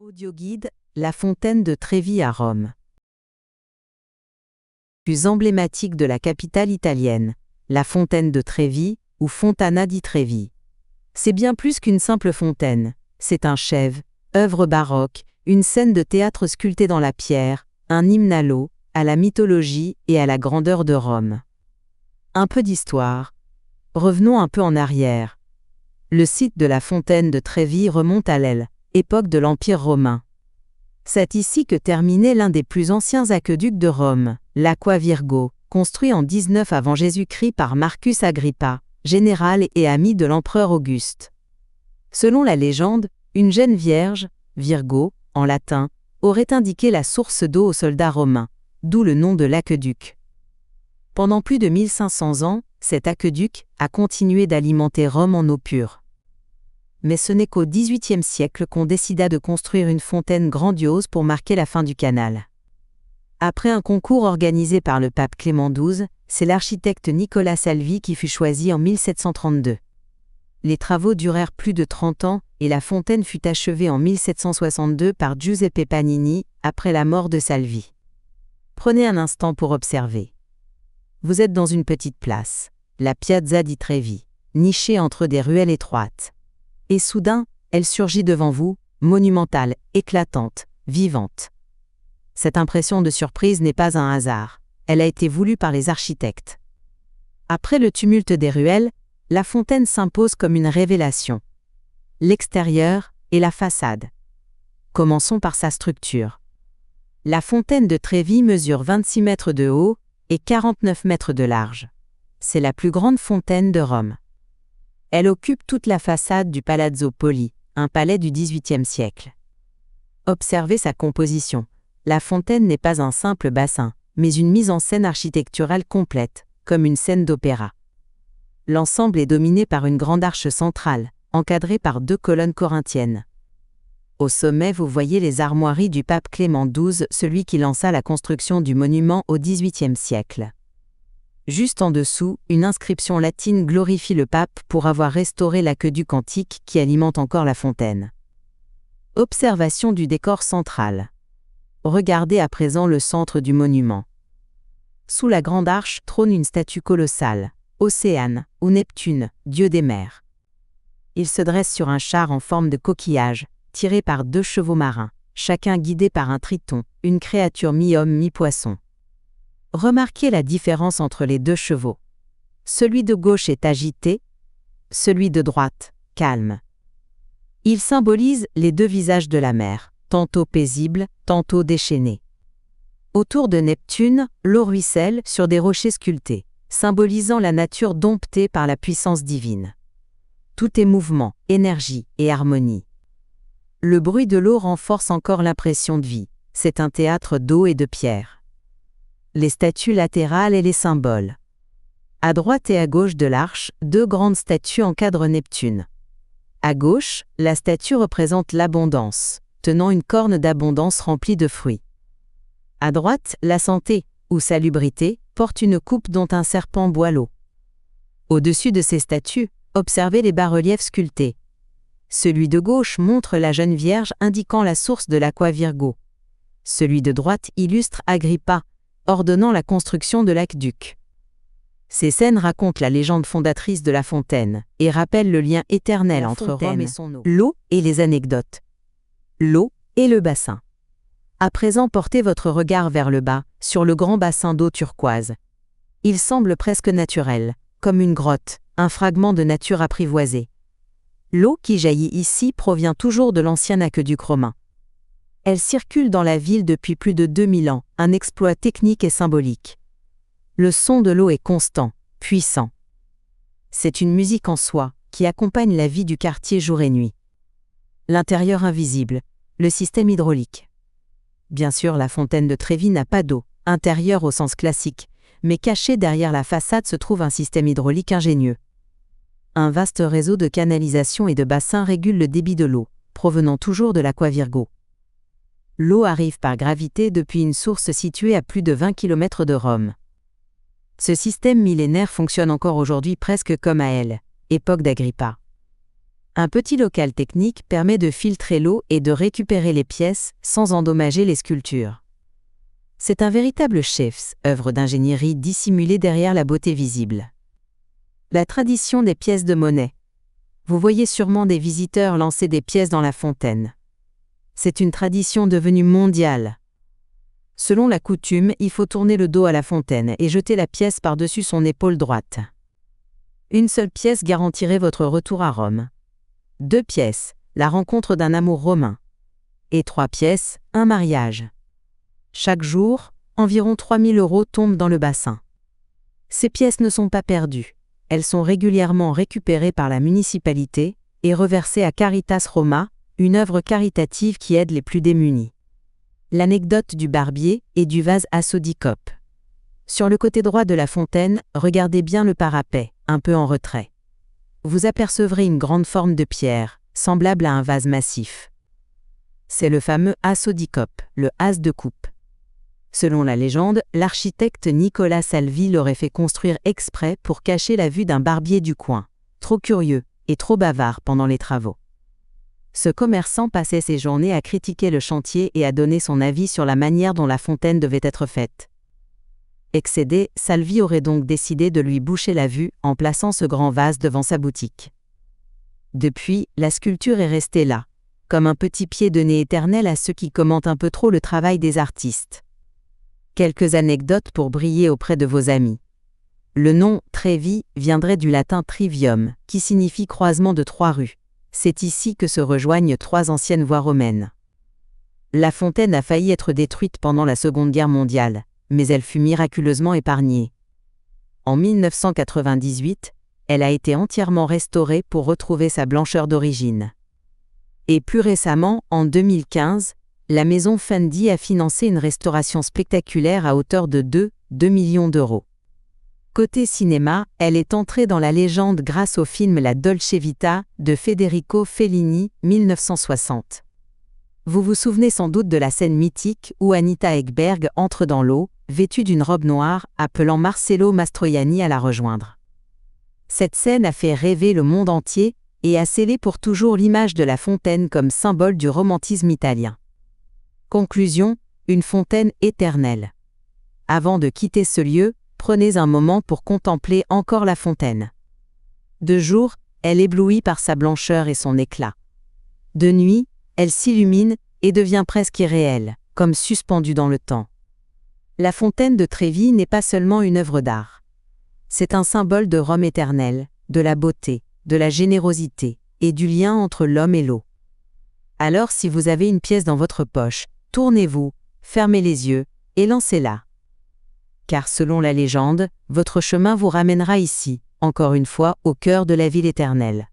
Audioguide, la fontaine de Trevi à Rome. Plus emblématique de la capitale italienne, la fontaine de Trevi, ou Fontana di Trevi. C'est bien plus qu'une simple fontaine, c'est un chef, œuvre baroque, une scène de théâtre sculptée dans la pierre, un hymne à l'eau, à la mythologie et à la grandeur de Rome. Un peu d'histoire. Revenons un peu en arrière. Le site de la fontaine de Trevi remonte à l'époque de l'Empire romain. C'est ici que terminait l'un des plus anciens aqueducs de Rome, l'Aqua Virgo, construit en 19 avant Jésus-Christ par Marcus Agrippa, général et ami de l'empereur Auguste. Selon la légende, une jeune vierge, Virgo, en latin, aurait indiqué la source d'eau aux soldats romains, d'où le nom de l'aqueduc. Pendant plus de 1500 ans, cet aqueduc a continué d'alimenter Rome en eau pure. Mais ce n'est qu'au XVIIIe siècle qu'on décida de construire une fontaine grandiose pour marquer la fin du canal. Après un concours organisé par le pape Clément XII, c'est l'architecte Nicola Salvi qui fut choisi en 1732. Les travaux durèrent plus de 30 ans et la fontaine fut achevée en 1762 par Giuseppe Panini, après la mort de Salvi. Prenez un instant pour observer. Vous êtes dans une petite place, la Piazza di Trevi, nichée entre des ruelles étroites. Et soudain, elle surgit devant vous, monumentale, éclatante, vivante. Cette impression de surprise n'est pas un hasard, elle a été voulue par les architectes. Après le tumulte des ruelles, la fontaine s'impose comme une révélation. L'extérieur et la façade. Commençons par sa structure. La fontaine de Trevi mesure 26 mètres de haut et 49 mètres de large. C'est la plus grande fontaine de Rome. Elle occupe toute la façade du Palazzo Poli, un palais du XVIIIe siècle. Observez sa composition. La fontaine n'est pas un simple bassin, mais une mise en scène architecturale complète, comme une scène d'opéra. L'ensemble est dominé par une grande arche centrale, encadrée par 2 colonnes corinthiennes. Au sommet, vous voyez les armoiries du pape Clément XII, celui qui lança la construction du monument au XVIIIe siècle. Juste en dessous, une inscription latine glorifie le pape pour avoir restauré l'aqueduc antique qui alimente encore la fontaine. Observation du décor central. Regardez à présent le centre du monument. Sous la grande arche trône une statue colossale, Océane, ou Neptune, dieu des mers. Il se dresse sur un char en forme de coquillage, tiré par 2 chevaux marins, chacun guidé par un triton, une créature mi-homme mi-poisson. Remarquez la différence entre les 2 chevaux. Celui de gauche est agité, celui de droite, calme. Il symbolise les 2 visages de la mer, tantôt paisibles, tantôt déchaînés. Autour de Neptune, l'eau ruisselle sur des rochers sculptés, symbolisant la nature domptée par la puissance divine. Tout est mouvement, énergie et harmonie. Le bruit de l'eau renforce encore l'impression de vie, c'est un théâtre d'eau et de pierre. Les statues latérales et les symboles. À droite et à gauche de l'arche, 2 grandes statues encadrent Neptune. À gauche, la statue représente l'abondance, tenant une corne d'abondance remplie de fruits. À droite, la santé, ou salubrité, porte une coupe dont un serpent boit l'eau. Au-dessus de ces statues, observez les bas-reliefs sculptés. Celui de gauche montre la jeune Vierge indiquant la source de l'Aqua Virgo. Celui de droite illustre Agrippa, ordonnant la construction de l'aqueduc. Ces scènes racontent la légende fondatrice de la fontaine et rappellent le lien éternel entre Rome et son eau. L'eau et les anecdotes. L'eau et le bassin. À présent, portez votre regard vers le bas, sur le grand bassin d'eau turquoise. Il semble presque naturel, comme une grotte, un fragment de nature apprivoisée. L'eau qui jaillit ici provient toujours de l'ancien aqueduc romain. Elle circule dans la ville depuis plus de 2000 ans, un exploit technique et symbolique. Le son de l'eau est constant, puissant. C'est une musique en soi, qui accompagne la vie du quartier jour et nuit. L'intérieur invisible, le système hydraulique. Bien sûr, la fontaine de Trevi n'a pas d'eau, intérieure au sens classique, mais caché derrière la façade se trouve un système hydraulique ingénieux. Un vaste réseau de canalisations et de bassins régule le débit de l'eau, provenant toujours de l'Aqua Virgo. L'eau arrive par gravité depuis une source située à plus de 20 km de Rome. Ce système millénaire fonctionne encore aujourd'hui presque comme à époque d'Agrippa. Un petit local technique permet de filtrer l'eau et de récupérer les pièces sans endommager les sculptures. C'est un véritable chef-œuvre d'ingénierie dissimulé derrière la beauté visible. La tradition des pièces de monnaie. Vous voyez sûrement des visiteurs lancer des pièces dans la fontaine. C'est une tradition devenue mondiale. Selon la coutume, il faut tourner le dos à la fontaine et jeter la pièce par-dessus son épaule droite. Une seule pièce garantirait votre retour à Rome. 2 pièces, la rencontre d'un amour romain. Et 3 pièces, un mariage. Chaque jour, environ 3 000 € tombent dans le bassin. Ces pièces ne sont pas perdues. Elles sont régulièrement récupérées par la municipalité et reversées à Caritas Roma, une œuvre caritative qui aide les plus démunis. L'anecdote du barbier et du vase à Sodicope. Sur le côté droit de la fontaine, regardez bien le parapet, un peu en retrait. Vous apercevrez une grande forme de pierre, semblable à un vase massif. C'est le fameux as Sodicope, le as de coupe. Selon la légende, l'architecte Nicolas Salvi l'aurait fait construire exprès pour cacher la vue d'un barbier du coin, trop curieux et trop bavard pendant les travaux. Ce commerçant passait ses journées à critiquer le chantier et à donner son avis sur la manière dont la fontaine devait être faite. Excédé, Salvi aurait donc décidé de lui boucher la vue en plaçant ce grand vase devant sa boutique. Depuis, la sculpture est restée là, comme un petit pied de nez éternel à ceux qui commentent un peu trop le travail des artistes. Quelques anecdotes pour briller auprès de vos amis. Le nom « Trevi » viendrait du latin « trivium », qui signifie croisement de 3 rues. C'est ici que se rejoignent 3 anciennes voies romaines. La fontaine a failli être détruite pendant la Seconde Guerre mondiale, mais elle fut miraculeusement épargnée. En 1998, elle a été entièrement restaurée pour retrouver sa blancheur d'origine. Et plus récemment, en 2015, la maison Fendi a financé une restauration spectaculaire à hauteur de 2 millions d'euros. Côté cinéma, elle est entrée dans la légende grâce au film La Dolce Vita de Federico Fellini, 1960. Vous vous souvenez sans doute de la scène mythique où Anita Ekberg entre dans l'eau, vêtue d'une robe noire, appelant Marcello Mastroianni à la rejoindre. Cette scène a fait rêver le monde entier et a scellé pour toujours l'image de la fontaine comme symbole du romantisme italien. Conclusion, une fontaine éternelle. Avant de quitter ce lieu, prenez un moment pour contempler encore la fontaine. De jour, elle éblouit par sa blancheur et son éclat. De nuit, elle s'illumine et devient presque irréelle, comme suspendue dans le temps. La fontaine de Trevi n'est pas seulement une œuvre d'art. C'est un symbole de Rome éternelle, de la beauté, de la générosité et du lien entre l'homme et l'eau. Alors si vous avez une pièce dans votre poche, tournez-vous, fermez les yeux et lancez-la. Car selon la légende, votre chemin vous ramènera ici, encore une fois, au cœur de la ville éternelle.